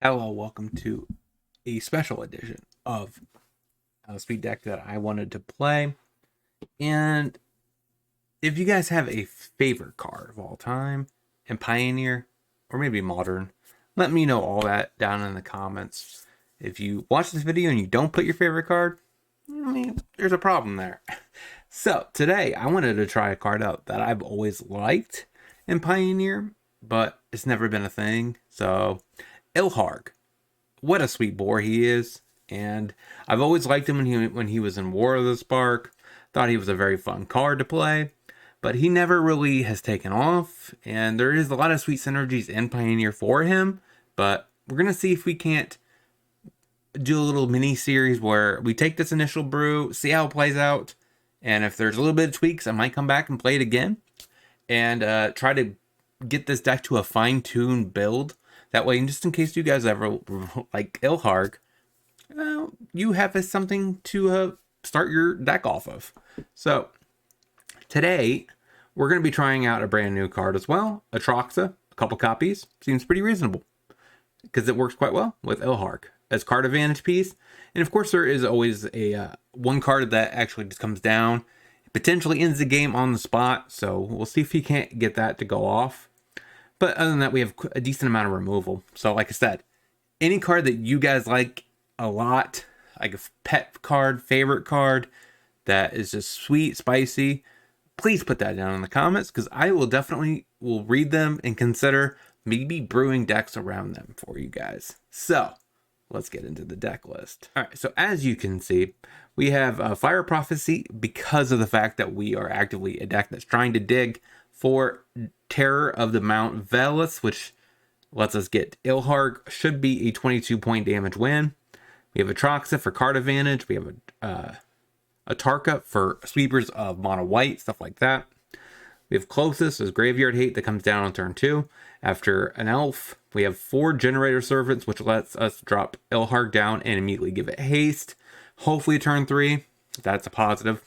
Hello, welcome to a special edition of a Speed Deck that I wanted to play. And if you guys have a favorite card of all time in Pioneer or maybe Modern, let me know all that down in the comments. If you watch this video and you don't put your favorite card, there's a problem there. So today I wanted to try a card out that I've always liked in Pioneer, but it's never been a thing. So Ilharg. What a sweet boar he is, and I've always liked him when he was in War of the Spark. Thought he was a very fun card to play, but he never really has taken off, and there is a lot of sweet synergies in Pioneer for him, but we're gonna see if we can't do a little mini series where we take this initial brew, see how it plays out, and if there's a little bit of tweaks, I might come back and play it again and try to get this deck to a fine-tuned build. That way, just in case you guys ever like Ilharg, you have something to start your deck off of. So today, we're going to be trying out a brand new card as well, Atraxa, a couple copies. Seems pretty reasonable because it works quite well with Ilharg as card advantage piece. And of course, there is always a one card that actually just comes down, potentially ends the game on the spot. So we'll see if he can't get that to go off. But other than that, we have a decent amount of removal. So like I said, any card that you guys like a lot, like a pet card, favorite card, that is just sweet, spicy, please put that down in the comments, because I will definitely read them and consider maybe brewing decks around them for you guys. So let's get into the deck list. All right, so as you can see, we have Fire Prophecy because of the fact that we are actively a deck that's trying to dig for Terror of the Mount Velis, which lets us get Ilharg. Should be a 22-point damage win. We have Atraxa for card advantage. We have Atraxa for sweepers of mono white, stuff like that. We have Closest as Graveyard Hate that comes down on turn 2. After an elf, we have 4 Generator Servants, which lets us drop Ilharg down and immediately give it haste. Hopefully turn 3, that's a positive.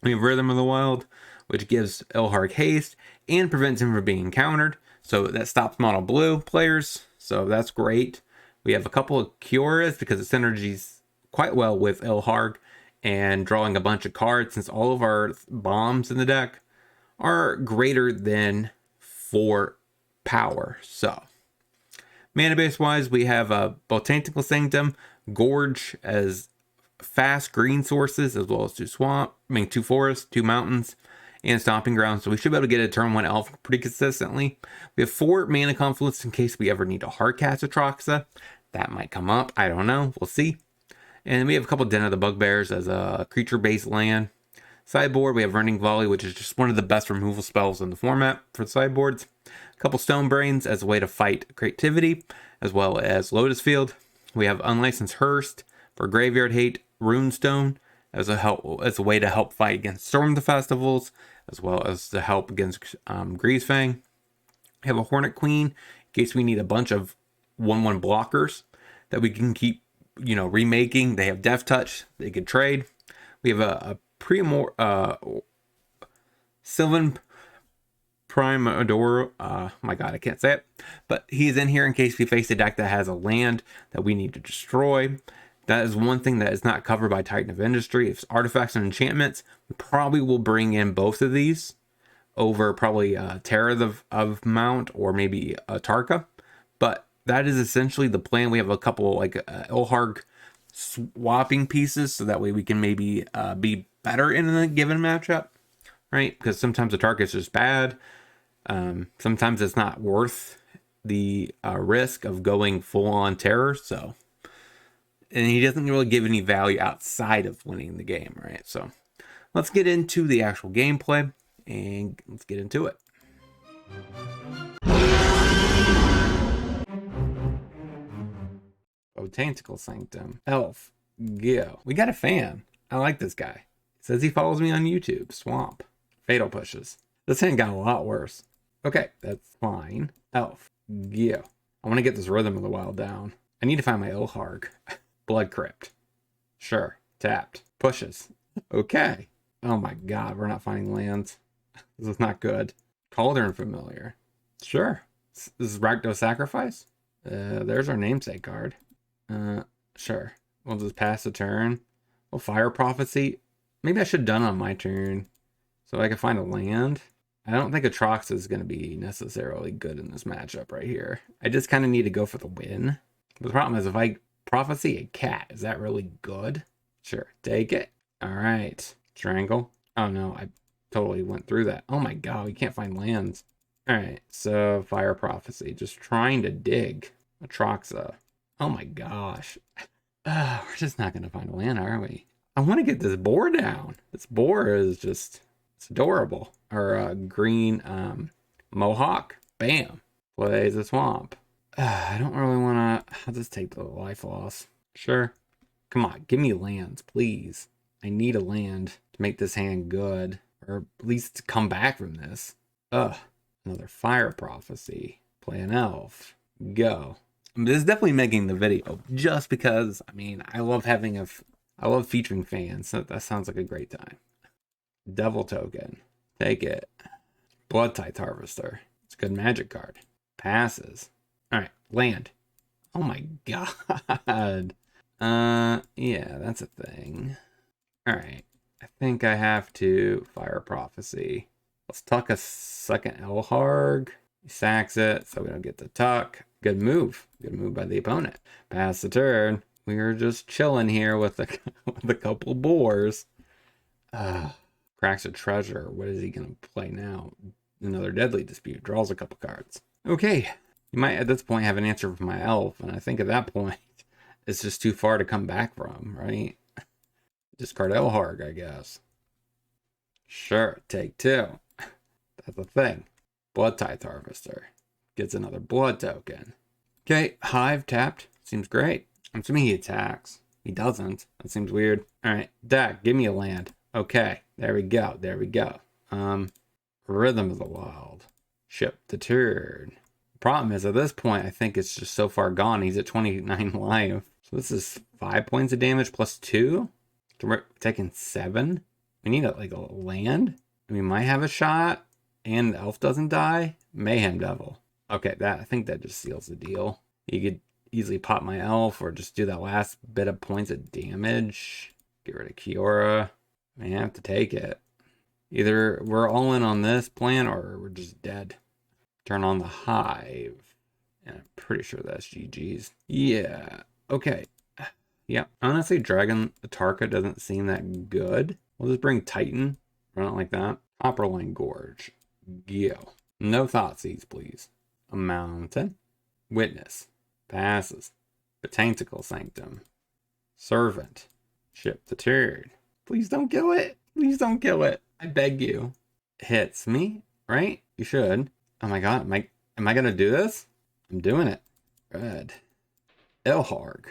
We have Rhythm of the Wild, which gives Ilharg haste and prevents him from being countered. So that stops mono blue players. So that's great. We have a couple of Cures because it synergies quite well with Ilharg and drawing a bunch of cards, since all of our bombs in the deck are greater than 4 power. So mana base wise, we have Botanical Sanctum, Gorge as fast green sources, as well as 2 forests, 2 mountains, and Stomping Grounds. So we should be able to get a turn 1 elf pretty consistently. We have 4 mana confluence in case we ever need to hardcast Atraxa. That might come up. I don't know. We'll see. And we have a couple Den of the Bugbears as a creature-based land. Sideboard, we have Running Volley, which is just one of the best removal spells in the format for the sideboards. A couple Stone Brains as a way to fight creativity, as well as Lotus Field. We have Unlicensed Hearst for Graveyard Hate, Runestone as a way to help fight against Storm the Festivals, as well as to help against Greasefang. We have a Hornet Queen in case we need a bunch of 1/1 blockers that we can keep, remaking. They have Death Touch, they could trade. We have a Sylvan Primador. My god, I can't say it. But he's in here in case we face a deck that has a land that we need to destroy. That is one thing that is not covered by Titan of Industry. If it's artifacts and enchantments, we probably will bring in both of these over probably Terror of Mount or maybe Atraxa. But that is essentially the plan. We have a couple like Ilharg swapping pieces, so that way we can maybe be better in a given matchup, right? Because sometimes Atraxa is just bad. Sometimes it's not worth the risk of going full on Terror. And he doesn't really give any value outside of winning the game, right? So let's get into the actual gameplay and let's get into it. Botanical Sanctum. Elf. Go. We got a fan. I like this guy. Says he follows me on YouTube. Swamp. Fatal Pushes. This hand got a lot worse. Okay, that's fine. Elf. Go. I want to get this Rhythm of the Wild down. I need to find my Ilharg. Blood Crypt. Sure. Tapped. Pushes. Okay. Oh my god, we're not finding lands. This is not good. Cauldron Familiar. Sure. This is Rakdos Sacrifice? There's our namesake card. Sure. We'll just pass the turn. Well, Fire Prophecy. Maybe I should have done it on my turn so I can find a land. I don't think Atraxa is going to be necessarily good in this matchup right here. I just kind of need to go for the win. But the problem is if I Prophecy a cat, is that really good? Sure, take it. All right, Strangle. Oh no, I totally went through that. Oh my god, we can't find lands. All right, so Fire Prophecy, just trying to dig. Atraxa. Oh my gosh. We're just not going to find a land, are we? I want to get this boar down. This boar is just, it's adorable. Or green Mohawk. Bam. Plays a swamp. I don't really want to, I'll just take the life loss. Sure. Come on, give me lands, please. I need a land to make this hand good. Or at least to come back from this. Another Fire Prophecy. Play an elf. Go. This is definitely making the video just because, I mean, I love featuring fans. So that sounds like a great time. Devil Token. Take it. Blood Tithe Harvester. It's a good magic card. Passes. Alright, land. Oh my god. Yeah, that's a thing. Alright. I think I have to Fire Prophecy. Let's tuck a second Ilharg. He sacks it, so we don't get the tuck. Good move. Good move by the opponent. Pass the turn. We are just chilling here with a couple boars. Cracks a treasure. What is he going to play now? Another Deadly Dispute. Draws a couple cards. Okay. You might at this point have an answer for my elf. And I think at that point, it's just too far to come back from, right? Discard Ilharg, I guess. Sure. Take two. That's a thing. Blood Tithe Harvester. Gets another blood token. Okay, Hive tapped. Seems great. I'm assuming he attacks. He doesn't. That seems weird. Alright, deck, give me a land. Okay, there we go. There we go. Rhythm of the Wild. Ship the turn. Problem is, at this point, I think it's just so far gone. He's at 29 life. So this is 5 points of damage plus 2. So we're taking 7. We need a land. We might have a shot. And the elf doesn't die. Mayhem Devil. Okay, I think that just seals the deal. You could easily pop my elf or just do that last bit of points of damage. Get rid of Kiora. I have to take it. Either we're all in on this plan or we're just dead. Turn on the Hive. And I'm pretty sure that's GG's. Yeah. Okay. Yeah. Honestly, Dragon Atraxa doesn't seem that good. We'll just bring Titan. Run it like that. Copperline Gorge. Go. No Thoughtseize, please. A Mountain. Witness. Passes. Botanical Sanctum. Servant. Ship the turn. Please don't kill it. Please don't kill it. I beg you. Hits me, right? You should. Oh my god, am I gonna do this? I'm doing it. Red. Ilharg.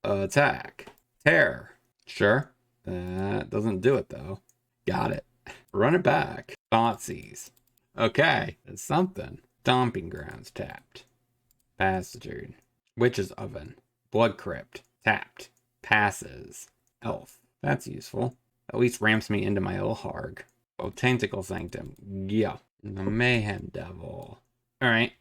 Attack. Terror. Sure. That doesn't do it though. Got it. Run it back. Thoughtseize. Okay, it's something. Stomping Grounds tapped. Pass the turn. Witch's Oven. Blood Crypt. Tapped. Passes. Elf. That's useful. At least ramps me into my Ilharg. Botanical Sanctum. Yeah. The Mayhem Devil. Alright.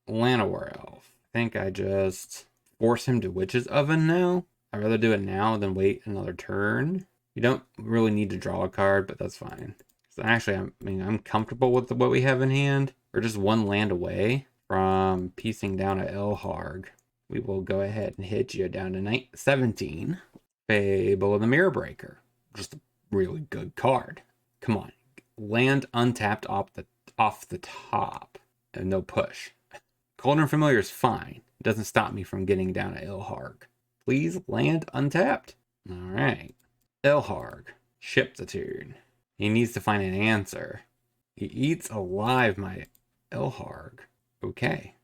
Llanowar Elf. I think I just force him to Witch's Oven now. I'd rather do it now than wait another turn. You don't really need to draw a card, but that's fine. So actually, I'm comfortable with what we have in hand. We're just one land away from piecing down a Ilharg. We will go ahead and hit you down to 17. Fable of the Mirror Breaker. Just a really good card. Come on. Land untapped off the top. And no push. Cauldron Familiar is fine. It doesn't stop me from getting down to Ilharg. Please land untapped. Alright. Ilharg. Ship the turn. He needs to find an answer. He eats alive my Ilharg. Okay.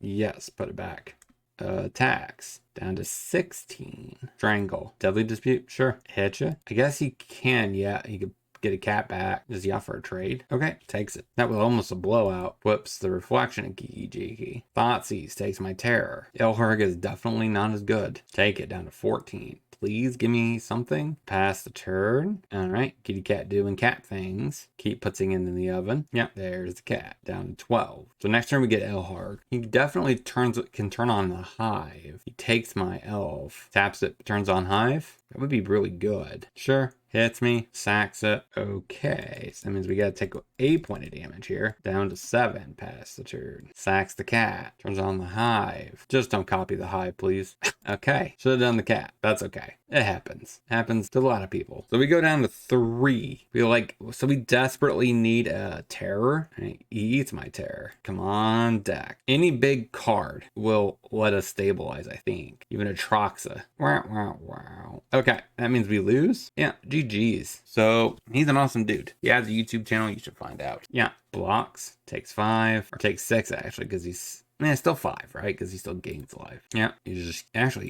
Yes, put it back. Attacks. Down to 16. Strangle. Deadly Dispute. Sure. Hit ya. I guess he can, yeah. He could get a cat back. Does he offer a trade? Okay. Takes it. That was almost a blowout. Whoops. The reflection of KebbieG. Thoughtseize takes my terror. Ilharg is definitely not as good. Take it down to 14. Please give me something. Pass the turn. All right. Kitty cat doing cat things. Keep putting it in the oven. Yep, there's the cat. Down to 12. So next turn we get Ilharg. He definitely can turn on the hive. He takes my elf. Taps it, turns on hive. That would be really good. Sure. Hits me, sacks it. Okay, so that means we gotta take 8 point of damage here. Down to 7, pass the turn. Sacks the cat, turns on the hive. Just don't copy the hive, please. Okay, should have done the cat. That's okay. It happens. Happens to a lot of people. So we go down to 3. So we desperately need a terror. He eats my terror. Come on, deck. Any big card will let us stabilize, I think. Even Atraxa. Wow, wow, wow. Okay, that means we lose? Yeah, GG's. So he's an awesome dude. He has a YouTube channel, you should find out. Yeah, blocks, takes 5, or takes 6 actually, because he's still 5, right? Because he still gains life. Yeah, you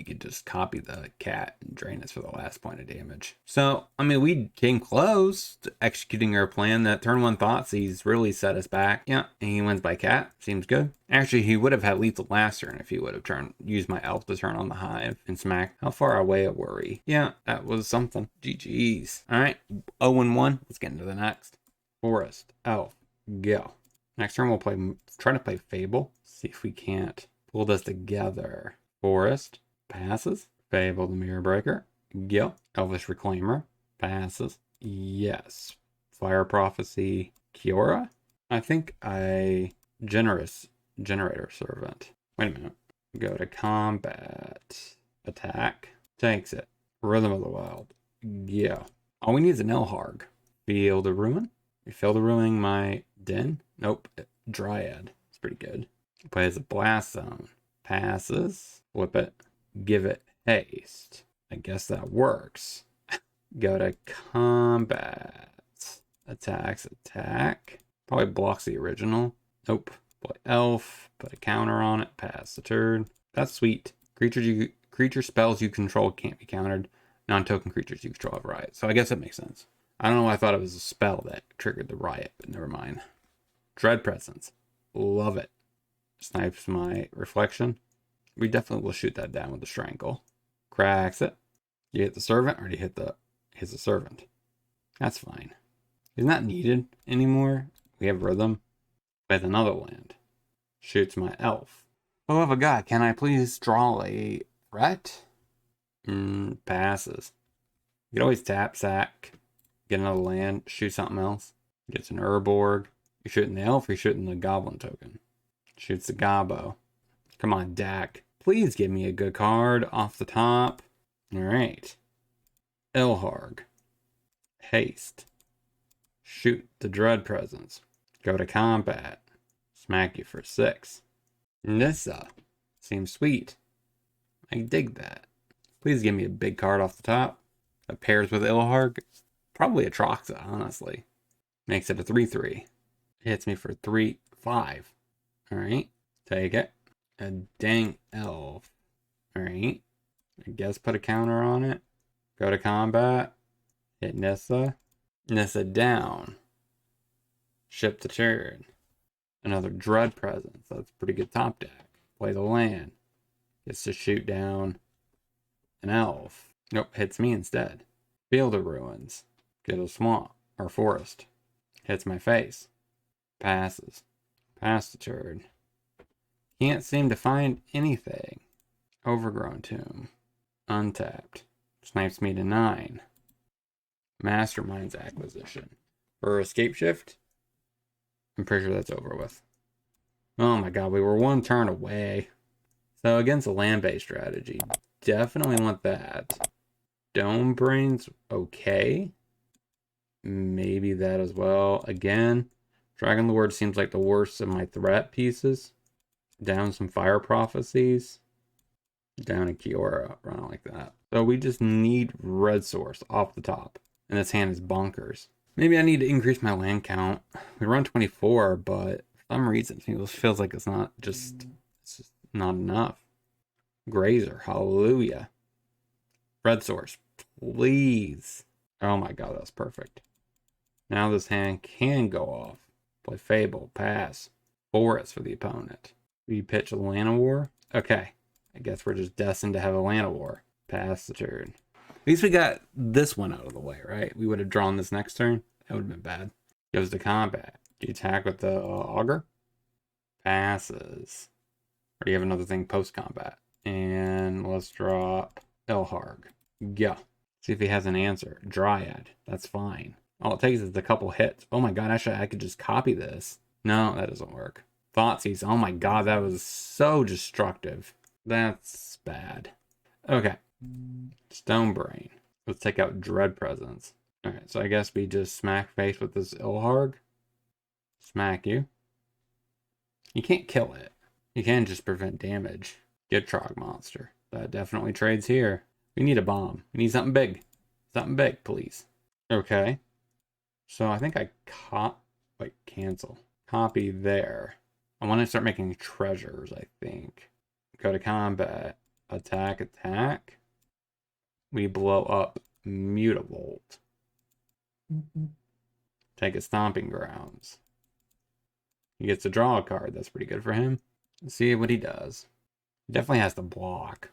could just copy the cat and drain us for the last point of damage. So, I mean, we came close to executing our plan. That turn 1 Thoughtseize really set us back. Yeah, and he wins by cat. Seems good. Actually, he would have had lethal last turn if he would have used my elf to turn on the hive and smack. How far away a worry? Yeah, that was something. GG's. All right, 0-1. Let's get into the next. Forest, elf, go. Next turn we'll try to play Fable. See if we can't pull this together. Forest, passes. Fable the Mirror Breaker, go. Elvish Reclaimer, passes. Yes. Fire Prophecy, Kiora. I think Generous Generator Servant. Wait a minute. Go to combat. Attack. Takes it. Rhythm of the Wild. Yeah. All we need is an Ilharg. Feel the Ruin. You feel the ruining my den? Nope. Dryad. It's pretty good. Plays a Blast Zone. Passes. Flip it. Give it haste. I guess that works. Go to combat. Attacks. Attack. Probably blocks the original. Nope. Play elf. Put a counter on it. Pass the turn. That's sweet. Creature spells you control can't be countered. Non-token creatures you control have riot. So I guess that makes sense. I don't know why I thought it was a spell that triggered the riot, but never mind. Dread Presence. Love it. Snipes my reflection. We definitely will shoot that down with the strangle. Cracks it. You hit the servant or do you hit the servant? That's fine. He's not needed anymore. We have rhythm. With another land. Shoots my elf. Oh, of a god, can I please draw a threat? Passes. You can always tap, sack, get another land, shoot something else. Gets an Urborg. You're shooting the elf or you're shooting the goblin token. Shoots the gobbo. Come on, Dak. Please give me a good card off the top. Alright. Ilharg. Haste. Shoot the Dread Presence. Go to combat. Smack you for 6. Nissa. Seems sweet. I dig that. Please give me a big card off the top. That pairs with Ilharg. Probably Atraxa, honestly. Makes it a 3-3. Hits me for 3-5. Alright. Take it. A dang elf. Alright. I guess put a counter on it. Go to combat. Hit Nissa. Nissa down. Ship the turn. Another Dread Presence. That's pretty good top deck. Play the land. Gets to shoot down an elf. Nope, hits me instead. Field of Ruins. Get a swamp or forest. Hits my face. Passes. Pass the turn. Can't seem to find anything. Overgrown Tomb. Untapped. Snipes me to 9. Mastermind's Acquisition. For Escape Shift, I'm pretty sure that's over with. Oh my god, we were 1 turn away. So against a land-based strategy, definitely want that. Dome Brain's okay. Maybe that as well. Again, Dragon Lord seems like the worst of my threat pieces. Down some Fire Prophecies. Down a Kiora, around like that. So we just need red source off the top. And this hand is bonkers. Maybe I need to increase my land count. We run 24, but for some reason it feels like it's just not enough. Grazer, hallelujah. Red source, please. Oh my god, that's perfect. Now this hand can go off. Play Fable, pass. Forest for the opponent. We pitch a Llanowar. Okay, I guess we're just destined to have a Llanowar. Pass the turn. least we got this one out of the way, right? We would have drawn this next turn. That would have been bad. Goes to combat. Do you attack with the auger? Passes. Or do you have another thing post-combat? And let's drop Ilharg. Yeah. See if he has an answer. Dryad. That's fine. All it takes is a couple hits. Oh my god, actually I could just copy this. No, that doesn't work. Thoughtseize. Oh my god, that was so destructive. That's bad. Okay. Stone Brain. Let's take out Dread Presence. Alright, so I guess we just smack face with this Ilharg. Smack you. You can't kill it. You can just prevent damage. Gitrog monster. That definitely trades here. We need a bomb. We need something big. Something big, please. Okay. So I think I cancel. Copy there. I want to start making treasures, I think. Go to combat. Attack, attack. We blow up Mutavolt. Take a Stomping Grounds. He gets to draw a card. That's pretty good for him. Let's see what he does. He definitely has to block.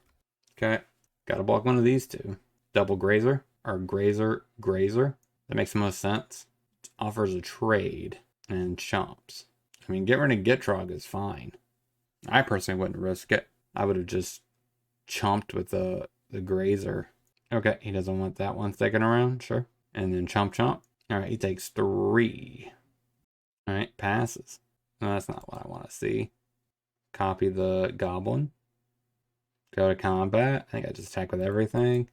Okay. Gotta block one of these two. Double Grazer. Or Grazer. That makes the most sense. It offers a trade. And chumps. I mean, get rid of Gitrog is fine. I personally wouldn't risk it. I would have just chumped with the Grazer. Okay, he doesn't want that one sticking around. Sure. And then chump. Alright, he takes 3. Alright, passes. No, that's not what I want to see. Copy the Goblin. Go to combat. I think I just attack with everything.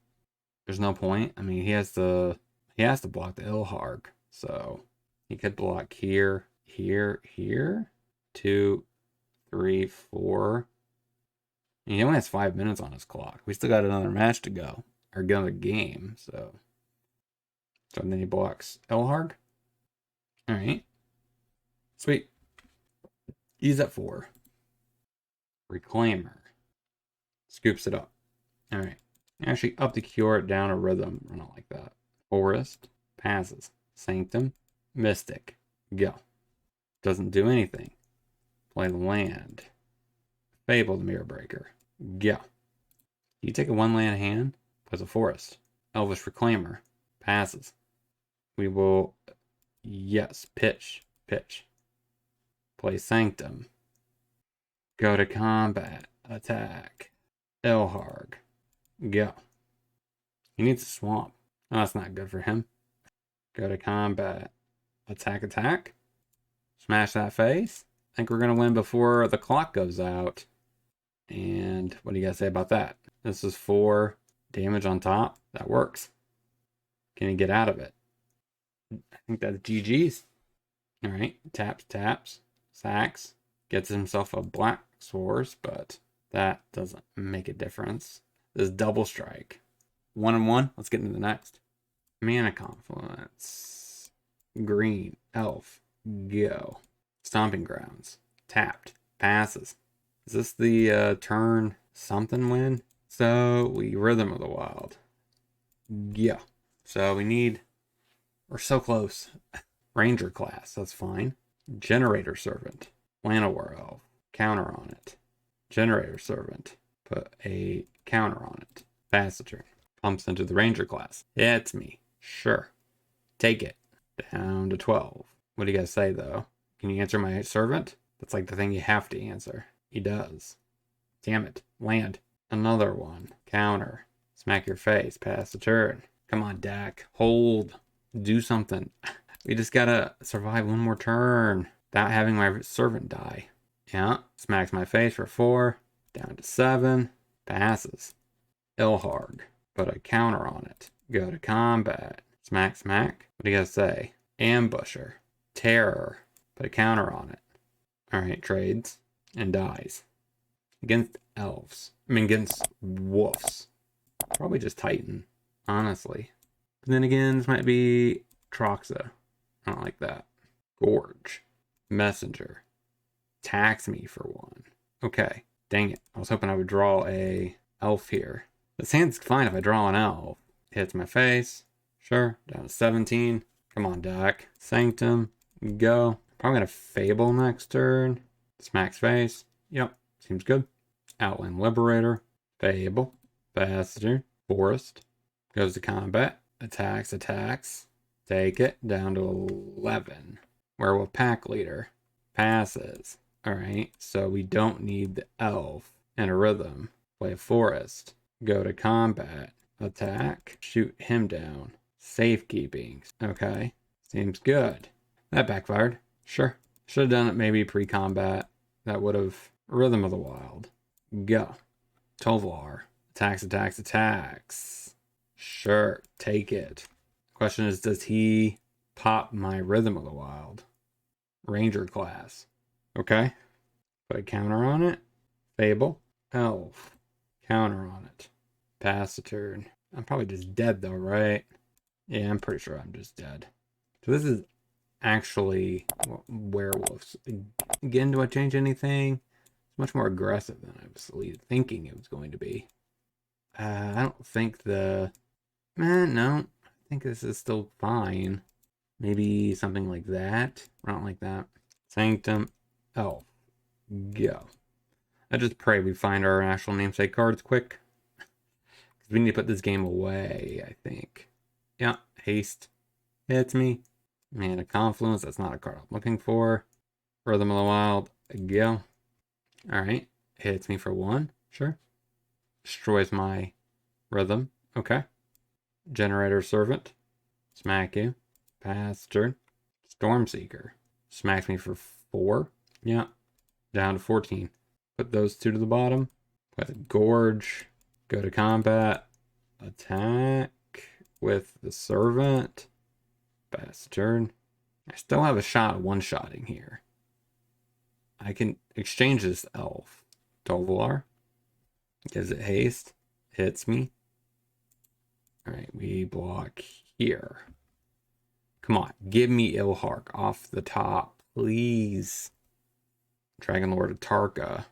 There's no point. I mean, he has to block the Ilharg. So he could block here. 2, 3, 4. And he only has 5 minutes on his clock. We still got another match to go. Or another game. So then he blocks Ilharg. Alright. Sweet. He's at 4. Reclaimer. Scoops it up. Alright. Actually, up the cure, down a rhythm. I don't like that. Forest. Passes. Sanctum. Mystic. Go. Doesn't do anything. Play the land. Fabled Mirror Breaker. Go. You take a 1-land hand. Plays a forest. Elvish Reclaimer. Passes. We will... Yes. Pitch. Play Sanctum. Go to combat. Attack. Ilharg. Go. He needs a swamp. Oh, that's not good for him. Go to combat. Attack. Smash that face. I think we're going to win before the clock goes out. And what do you guys say about that? This is 4 damage on top. That works. Can he get out of it? I think that's GG's. Alright. Taps. Sacks. Gets himself a Black Swords, but that doesn't make a difference. This double strike. 1-1. Let's get into the next. Mana Confluence. Green. Elf. Go. Stomping Grounds. Tapped. Passes. Is this the turn something win? So we Rhythm of the Wild. Yeah. So we're so close. Ranger class. That's fine. Generator Servant. Llanowar Elf. Counter on it. Generator Servant. Put a counter on it. Pass the turn. Pumps into the Ranger class. It's me. Sure. Take it. Down to 12. What do you guys say, though? Can you answer my servant? That's like the thing you have to answer. He does. Damn it. Land. Another one. Counter. Smack your face. Pass the turn. Come on, Dak. Hold. Do something. We just gotta survive one more turn without having my servant die. Yeah. Smacks my face for 4. Down to 7. Passes. Ilharg. Put a counter on it. Go to combat. Smack. What do you guys say? Ambusher. Terror. Put a counter on it. Alright, trades. And dies. Against elves. Against wolves. Probably just Titan, honestly. But then again, this might be Atraxa. I don't like that. Gorge. Messenger. Tax me for 1. Okay. Dang it. I was hoping I would draw a elf here. This hand's fine if I draw an elf. Hits my face. Sure. Down to 17. Come on, Doc. Sanctum. Go. Probably gonna Fable next turn. Smacks face. Yep. Seems good. Outland Liberator. Fable. Passenger. Forest. Goes to combat. Attacks, attacks. Take it down to 11. Werewolf pack leader. Passes. Alright, so we don't need the elf and a rhythm. Play a forest. Go to combat. Attack. Shoot him down. Safekeeping. Okay. Seems good. That backfired. Sure. Should have done it maybe pre-combat. That would have... Rhythm of the Wild. Go. Tovolar. Attacks, attacks, attacks. Sure. Take it. Question is, does he pop my Rhythm of the Wild? Ranger class. Okay. Put a counter on it. Fable. Elf. Counter on it. Pass the turn. I'm probably just dead though, right? Yeah, I'm pretty sure I'm just dead. So this is actually werewolves. Again, do I change anything? It's much more aggressive than I was thinking it was going to be. I don't think no. I think this is still fine. Maybe something like that. I don't like that. Sanctum. Elf. Go. I just pray we find our actual namesake cards quick. Because we need to put this game away, I think. Yeah, haste. Hits me. Man, a confluence. That's not a card I'm looking for. Rhythm of the Wild. Go. Alright. Hits me for 1. Sure. Destroys my rhythm. Okay. Generator Servant. Smack you. Pass turn. Stormseeker. Smacks me for 4. Yeah. Down to 14. Put those 2 to the bottom. With a Gorge. Go to combat. Attack with the Servant. Pass turn. I still have a shot at one-shotting here. I can exchange this elf. Tovolar. Gives it haste. Hits me. Alright, we block here. Come on, give me Ilharg off the top, please. Dragon Lord Atraxa.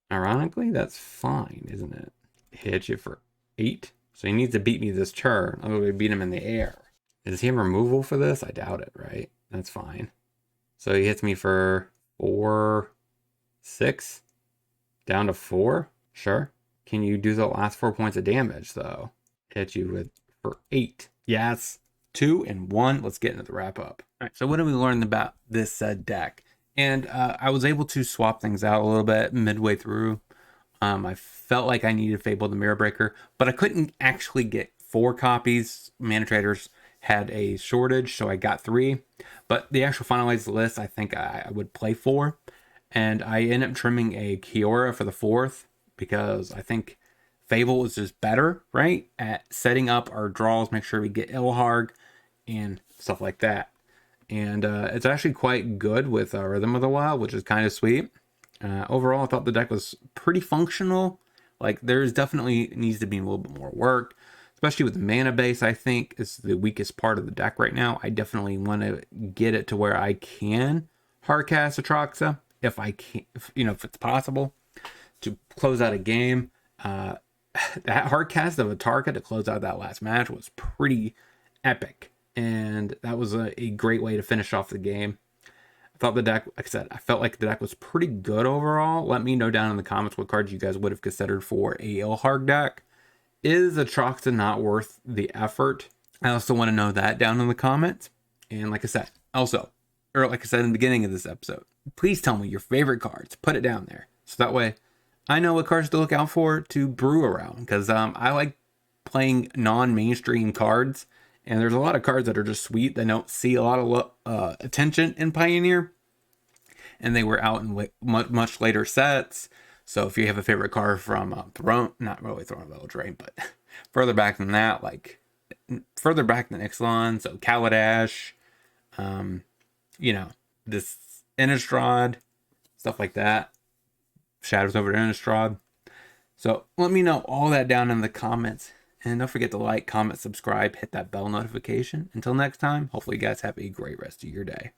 Ironically, that's fine, isn't it? Hit you for 8. So he needs to beat me this turn. I'm going to beat him in the air. Is he in removal for this? I doubt it, right? That's fine. So he hits me for 4, 6. Down to 4? Sure. Can you do the last 4 points of damage, though? Hit you for 8. Yes. 2 and 1. Let's get into the wrap up. All right. So what did we learn about this said deck? And I was able to swap things out a little bit midway through. I felt like I needed Fable the Mirror Breaker, but I couldn't actually get 4 copies. Mana Traders had a shortage, so I got 3. But the actual finalized list, I think I would play 4. And I ended up trimming a Kiora for the 4th because I think Fable is just better, right? At setting up our draws, make sure we get Ilharg and stuff like that. And it's actually quite good with Rhythm of the Wild, which is kind of sweet. Overall, I thought the deck was pretty functional. Like, there's definitely needs to be a little bit more work, especially with the mana base. I think is the weakest part of the deck right now. I definitely want to get it to where I can hardcast Atraxa if I can, if it's possible to close out a game. That hardcast of Atraxa to close out that last match was pretty epic. And that was a great way to finish off the game. I thought the deck, like I said, I felt like the deck was pretty good overall. Let me know down in the comments what cards you guys would have considered for a Ilharg deck. Is Atraxa not worth the effort? I also want to know that down in the comments. And like I said, like I said in the beginning of this episode, please tell me your favorite cards. Put it down there. So that way I know what cards to look out for to brew around. Because I like playing non-mainstream cards. And there's a lot of cards that are just sweet that don't see a lot of attention in Pioneer. And they were out in much later sets. So if you have a favorite card from Throne, not really Throne of Eldraine, but further back than that, like further back than Ixalan, so Kaladesh, this Innistrad, stuff like that. Shadows over Innistrad. So let me know all that down in the comments. And don't forget to like, comment, subscribe, hit that bell notification. Until next time, hopefully you guys have a great rest of your day.